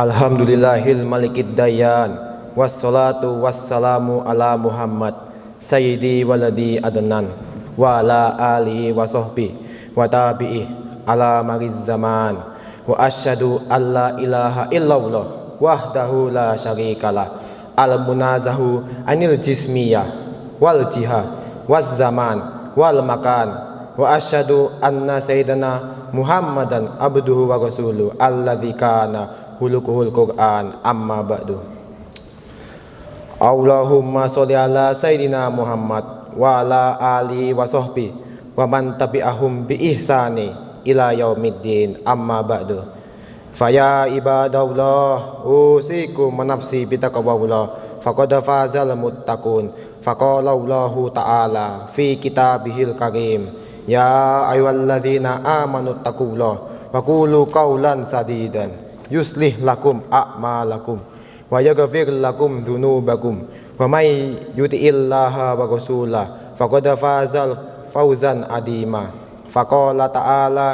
Alhamdulillahil malikid dayan, wassalatu wassalamu ala Muhammad sayyidi waladi adnan wa ala alihi wa sahbihi wa tabi'i ala mariz zaman wa asyhadu alla ilaha illallah wahdahu la syarikalah al munazahu anil jismiyah wal jihad waz zaman wal makan wa asyhadu anna sayyidana Muhammadan abduhu wa rasuluhu alladzi kana hulukuhul Quran amma ba'du. Allahumma sholli ala sayyidina Muhammad wa ala alihi wa sahbihi wa man tabi'ahum bi ihsani ila yaumiddin amma ba'du. Faya ibadallah usikum nafsi bitaqwallah faqad fazal muttaqun. Faqala Allahu ta'ala fi kitabihil karim ya ayyuhalladzina amanu taqullaha wa qulu qawlan sadidan yuslih lakum a'malakum wa yaghfir lakum dzunubakum wa may yuti'illaha wa rasulahu faqad fazal fawzan adima. Faqala ta'ala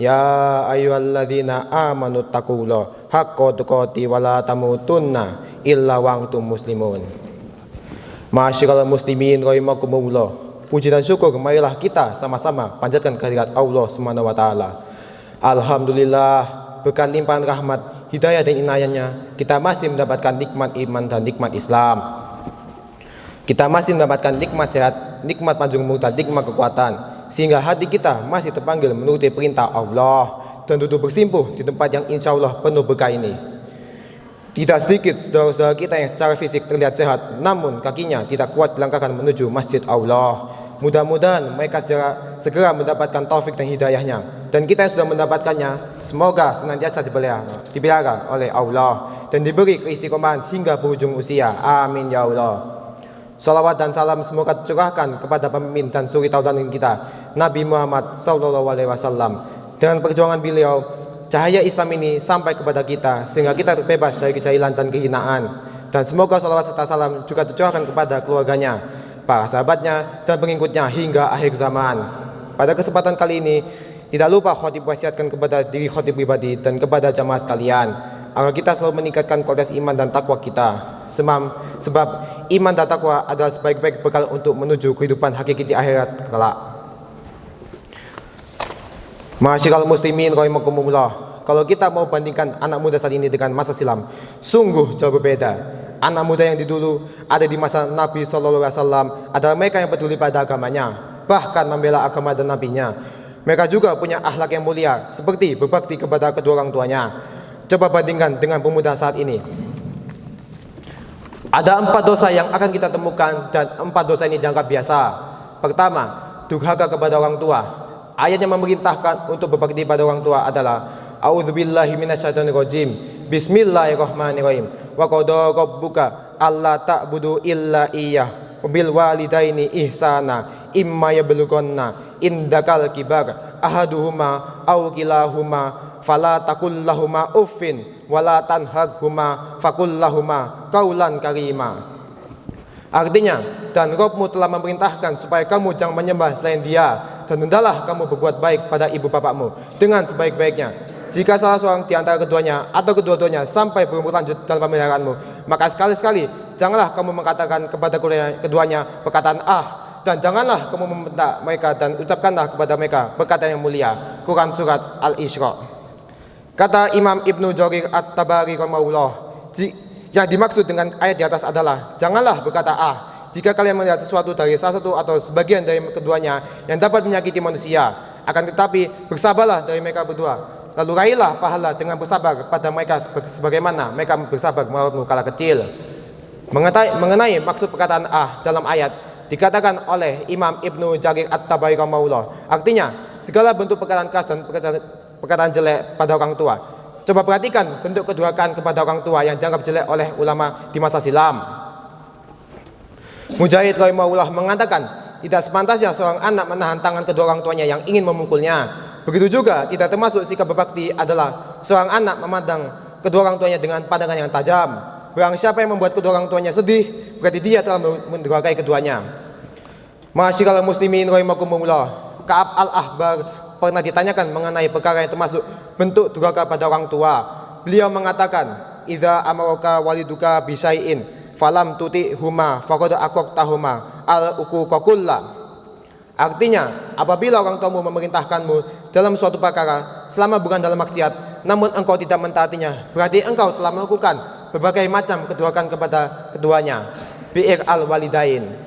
ya ayyuhalladzina amanu taqullaha haqqa tuqatih wa la tamutunna illa wa antum muslimun. Ma'asyiral muslimin rahimakumullah, puji dan syukur marilah kita sama-sama panjatkan kehadirat Allah Subhanahu wa taala. Alhamdulillah, berkat limpahan rahmat, hidayah dan inayahnya, kita masih mendapatkan nikmat iman dan nikmat Islam. Kita masih mendapatkan nikmat sehat, nikmat panjang umur dan nikmat kekuatan, sehingga hati kita masih terpanggil menuruti perintah Allah dan duduk bersimpuh di tempat yang insya Allah penuh berkah ini. Tidak sedikit saudara-saudara kita yang secara fisik terlihat sehat, namun kakinya tidak kuat dilangkahkan menuju masjid Allah. Mudah-mudahan mereka segera mendapatkan taufik dan hidayahnya, dan kita yang sudah mendapatkannya semoga senantiasa dipelihara oleh Allah dan diberi keistiqomahan hingga berujung usia. Amin ya Allah. Salawat dan salam semoga tercurahkan kepada pemimpin dan suri tauladan kita Nabi Muhammad SAW. Dengan perjuangan beliau, cahaya Islam ini sampai kepada kita sehingga kita terbebas dari kejahilan dan kehinaan. Dan semoga salawat serta salam juga tercurahkan kepada keluarganya, para sahabatnya dan pengikutnya hingga akhir zaman. Pada kesempatan kali ini tidak lupa khotib wasiatkan kepada diri khotib pribadi dan kepada jamaah sekalian agar kita selalu meningkatkan kualitas iman dan takwa kita. Sebab iman dan takwa adalah sebaik-baik bekal untuk menuju kehidupan hakiki di akhirat kelak. Ma'asyiral muslimin rahimakumullah, kalau kita mau bandingkan anak muda saat ini dengan masa silam, sungguh jauh berbeda. Anak muda yang dulu ada di masa Nabi SAW adalah mereka yang peduli pada agamanya, bahkan membela agama dan nabinya. Mereka juga punya akhlak yang mulia, seperti berbakti kepada kedua orang tuanya. Coba bandingkan dengan pemuda saat ini. Ada 4 dosa yang akan kita temukan, dan 4 dosa ini dianggap biasa. Pertama, durhaka kepada orang tua. Ayat yang memerintahkan untuk berbakti pada orang tua adalah A'udzubillahi minasyaitonirrajim. Bismillahirrahmanirrahim. Wa qada rabbuka alla ta'budu illa iyyah wa bil walidaini ihsana imma yablughanna indakal kibar ahaduhuma aw kilahuma fala taqul lahumā uffin wa la tanharhuma faqul lahumā qaulan karima. Artinya, dan Rabbmu telah memerintahkan supaya kamu jangan menyembah selain Dia, dan hendaklah kamu berbuat baik pada ibu bapakmu dengan sebaik-baiknya. Jika salah seorang di antara keduanya atau kedua-duanya sampai berumur lanjut dalam pemeliharaanmu, maka sekali-sekali janganlah kamu mengatakan kepada keduanya perkataan dan janganlah kamu membentak mereka, dan ucapkanlah kepada mereka perkataan yang mulia. Quran surat Al-Isra. Kata Imam Ibnu Jarir At-Tabari rahimahullah, yang dimaksud dengan ayat di atas adalah janganlah berkata jika kalian melihat sesuatu dari salah satu atau sebagian dari keduanya yang dapat menyakiti manusia, akan tetapi bersabarlah dari mereka berdua. Lalu raihlah pahala dengan bersabar pada mereka sebagaimana mereka bersabar melawanmu kala kecil. Mengenai maksud perkataan dalam ayat, dikatakan oleh Imam Ibnu Jarir At-Tabari rahimahullah, artinya segala bentuk perkataan keras dan perkataan jelek pada orang tua. Coba perhatikan bentuk kedurhakaan kepada orang tua yang dianggap jelek oleh ulama di masa silam. Mujahid rahimahullah mengatakan, tidak sepantasnya seorang anak menahan tangan kedua orang tuanya yang ingin memukulnya. Begitu juga tidak termasuk sikap berbakti adalah seorang anak memandang kedua orang tuanya dengan pandangan yang tajam. Barang siapa yang membuat kedua orang tuanya sedih, berarti dia telah mendurhakai keduanya. Ma'asyiral muslimin rahimakumullah, Ka'ab al-Ahbar pernah ditanyakan mengenai perkara yang termasuk bentuk durhaka pada orang tua. beliau mengatakan, idza amaraka waliduka bisyai'in falam tuti'huma faqad aqaqtahuma al-uquqa kullah. Artinya, apabila orang tuamu memerintahkanmu dalam suatu perkara selama bukan dalam maksiat, namun engkau tidak mentaatinya, berarti engkau telah melakukan berbagai macam kedurhakaan kepada keduanya. Bi'ir al-walidain.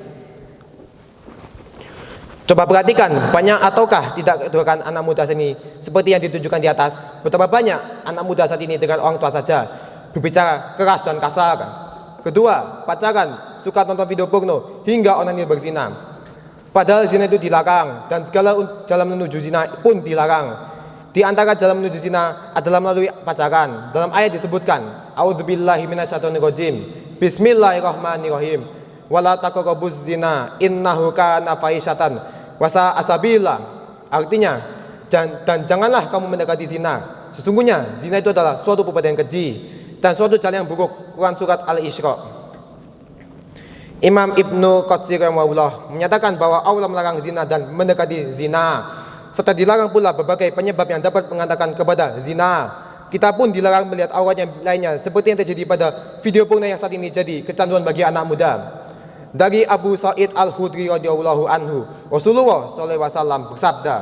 Coba perhatikan, banyak ataukah tidak kedurhakaan anak muda sini seperti yang ditunjukkan di atas. Betapa banyak anak muda saat ini dengan orang tua saja berbicara keras dan kasar. Kedua, pacaran, suka nonton video porno hingga onanir berzina. Padahal zina itu dilarang dan segala jalan menuju zina pun dilarang. Di antara jalan menuju zina adalah melalui pacaran. Dalam ayat disebutkan, a'udzubillahi minasyaitonirrajim. Bismillahirrahmanirrahim. Wala taqrabuz zina innahu kana fahisyatan wa sa'a sabila. Artinya, dan janganlah kamu mendekati zina. Sesungguhnya zina itu adalah suatu perbuatan yang keji dan suatu jalan yang buruk. Quran surat Al-Isra. Imam Ibnu Qatsir rahimahullah menyatakan bahwa Allah melarang zina dan mendekati zina, serta dilarang pula berbagai penyebab yang dapat mengantarkan kepada zina. Kita pun dilarang melihat aurat yang lainnya seperti yang terjadi pada video porno yang saat ini jadi kecanduan bagi anak muda. Dari Abu Sa'id Al-Khudri radhiyallahu anhu, Rasulullah SAW bersabda,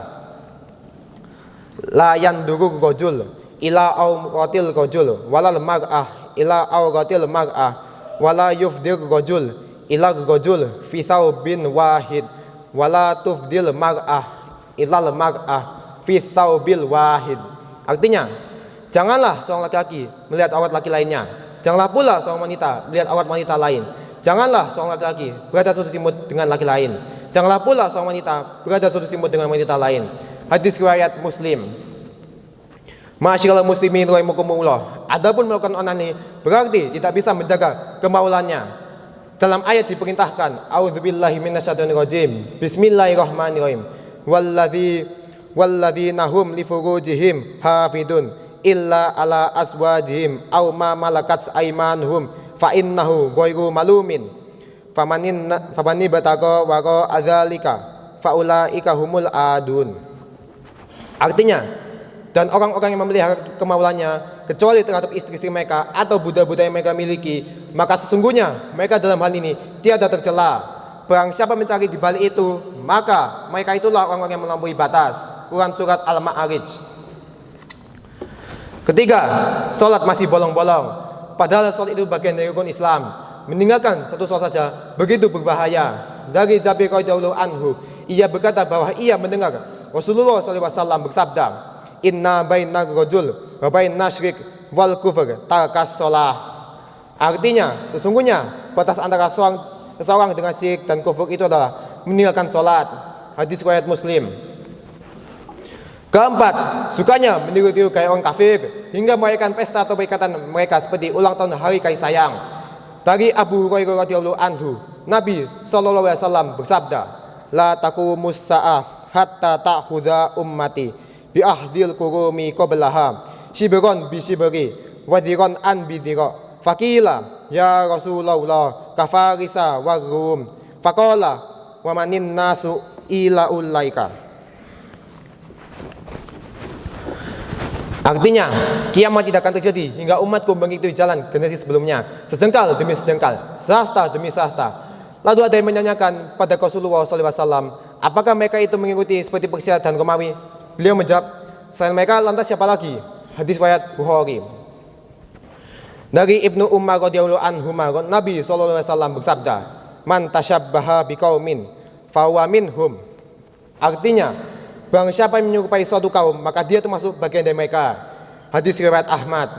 la yanduru rajul ila auratil rajul walal mar'ah ila auratil mar'ah wala yufdir rajul ila rajul fi thawbin wahid wala tufdil mar'ah ilal mar'ah fi thawbil wahid. Artinya, janganlah seorang laki-laki melihat aurat laki lainnya, janganlah pula seorang wanita melihat aurat wanita lain. Janganlah seorang laki-laki berada satu simut dengan laki lain, janganlah pula seorang wanita berada satu simut dengan wanita lain. Hadis riwayat Muslim. Ma'asyiral muslimin rahimakumullah, adapun melakukan onani berarti tidak bisa menjaga kemaulannya. Dalam ayat diperintahkan, a'udzubillahi minasyaitonirrajim. Bismillahirrahmanirrahim. Walladzina hum li furujihim hafidun illa ala azwajihim aw ma malakat aymanuhum fa innahu ghairu malumin. Faman ibtaqa wara adzalika faulaika humul adun. Artinya, dan orang-orang yang memelihara kemaulannya kecuali terhadap istri-istri mereka atau budak-budak yang mereka miliki, maka sesungguhnya mereka dalam hal ini tiada tercela. Barang siapa mencari di balik itu, maka mereka itulah orang-orang yang melampaui batas. Quran surat Al-Ma'arij. Ketiga, sholat masih bolong-bolong. Padahal sholat itu bagian dari rukun Islam. Meninggalkan satu sholat saja begitu berbahaya. Dari Jabir radhiyallahu anhu, ia berkata bahwa ia mendengar Rasulullah SAW bersabda, inna bainar rajul wa bainan syirk wal kufr tarkas shalah. Artinya, sesungguhnya batas antara seseorang dengan syirik dan kufur itu adalah meninggalkan salat. Hadis riwayat Muslim. Keempat, sukanya meniru-tiru gaya orang kafir hingga merayakan pesta atau perikatan mereka seperti ulang tahun hari kasih sayang. Dari Abu Hurairah radhiyallahu anhu, Nabi SAW bersabda, la taqumus sa'ah hatta ta'khudha ummati bi ahdil kurumi qablaha shibron bi shibri wa dhiran an bi dhira. Faqila ya Rasulullah kafarisa wa rum. Faqala wa manin nasu ila ulaika. Artinya, kiamat tidak akan terjadi hingga umatku mengikuti jalan generasi sebelumnya, sejengkal demi sejengkal, sasta demi sasta. Lalu ada yang menanyakan pada Rasulullah SAW, apakah mereka itu mengikuti seperti Persia dan Romawi? Beliau menjawab, selain mereka lantas siapa lagi? Hadis riwayat Bukhari. Dari Ibnu Umar radhiyallahu anhu, Nabi SAW bersabda, man tasyabbaha biqaumin fahuwa minhum. Artinya, barang siapa yang menyerupai suatu kaum, maka dia termasuk bagian dari mereka. Hadis riwayat Ahmad.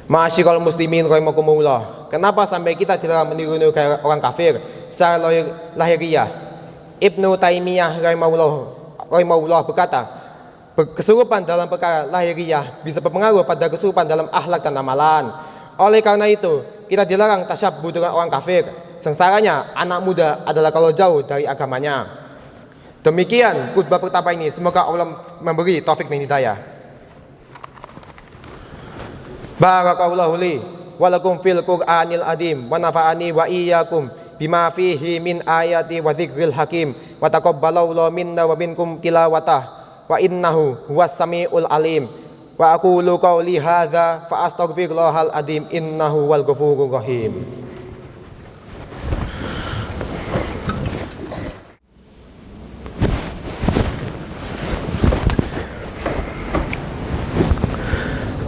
Ma'asyiral muslimin rahimakumullah, kenapa sampai kita tidak meniru kayak orang kafir secara lahiriah? Ibnu Taimiyah rahimahullah berkata, kesurupan dalam perkara lahiriah bisa berpengaruh pada kesurupan dalam akhlak dan amalan. Oleh karena itu, kita dilarang tasyabbuh dengan orang kafir. Sengsaranya, anak muda adalah kalau jauh dari agamanya. Demikian khutbah pertama ini, semoga Allah memberi taufik dan hidayah. Barakallahu li wa lakum fil Qur'anil azim wa nafa'ani wa iyyakum bima fihi min ayati wa dzikril hakim wa taqabbalallahu minna wa minkum tilawatah wa innahu huwas samiul alim. Wa aqulu qawli hadza fa astaghfirullahal adzim innahu wal ghafurur rahim.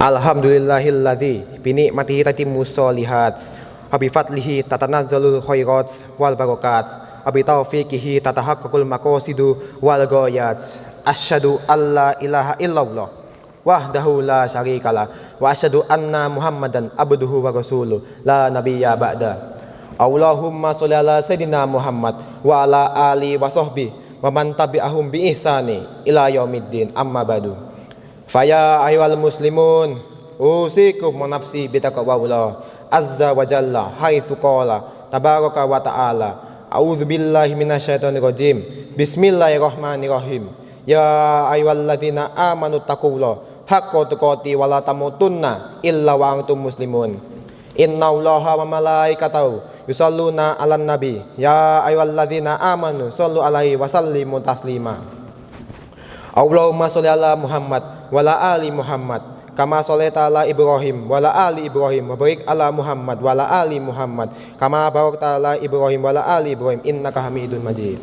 Alhamdulillahilladzi bi ni'matihi tatimmu sholihat wa bi fadlihi tatanazzalul khairat wal barakat wa bi taufiqihi tatahaqqaqul maqasidu wal ghayat. Asyhadu alla ilaha illallah wahdahu la syarikalah wa asyhadu anna Muhammadan abduhu wa rasuluh la nabiyya ba'da. Allahumma sholli ala sayidina Muhammad wa ala ali wa sahbi wa man tabi'ahum bi ihsani ila yaumiddin amma ba'du. Faya ayyuhal muslimun usikum wa nafsi bi taqwallah azza wa jalla haitsu qala tabaraka wa ta'ala a'udzu billahi minasyaitonir rajim bismillahirrahmanirrahim ya ayyuhalladzina amanu taqullaha haqqa tuqatih wa la tamutunna illa wa antum muslimun innallaha wa malaikatahu yusholluna 'alan nabi ya ayyuhalladzina amanu shollu 'alaihi wa sallimu taslima. Allahumma sholli ala Muhammad wa ala ali Muhammad kama sholaita ala Ibrahim wa ala ali Ibrahim wa barik ala Muhammad wa ala ali Muhammad kama barakta ala Ibrahim wa ala ali Ibrahim innaka Hamidun Majid.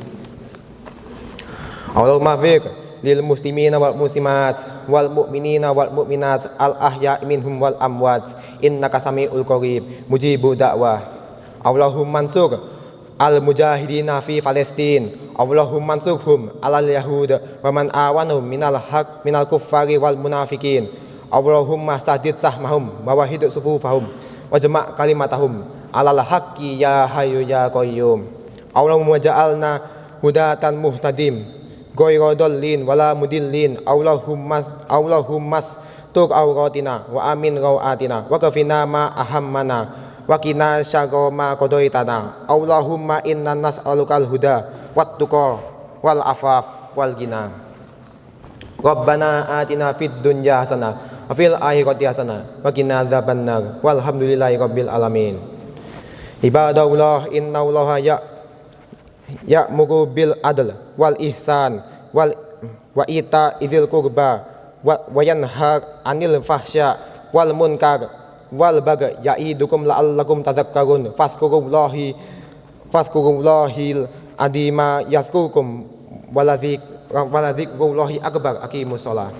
Allahumma fir lil muslimina wal muslimat wal mu'minina wal mu'minat al ahya minhum wal amwat innaka samiul qarib mujibud da'wah. Allahumma ansur al mujahidina fi Palestin Allahumma ansurhum alal yahud wa man awanahum minal kuffari wal munafikin. Allahumma sadid sahmahum wa wahid sufufahum wa jama' kalimatahum alal haqqi ya hayyu ya qayyum. Allahumma ja'alna hudatan muhtadim ghayra dallin wala mudillin. Allahumma tur auratina wa amin rawatina wa kafina ma ahammana wa qina syarra ma qadaitana. Allahumma inna nas'alukal huda wat tuqa wal afaf wal ghina. Rabbana atina fid dunya hasanah wa fil akhirati hasanah wa qina adzabannar. Walhamdulillahi rabbil alamin. Ibadallah innallaha ya'muru bil adl wal ihsan wa ita idzil qurba wa yanha 'anil fahsya wal munkar wal baghi ya'idukum la'allakum tadhakkarun. Fazkurullahil adima yazkurukum waladzikrullahi akbar. Aqimus shalah.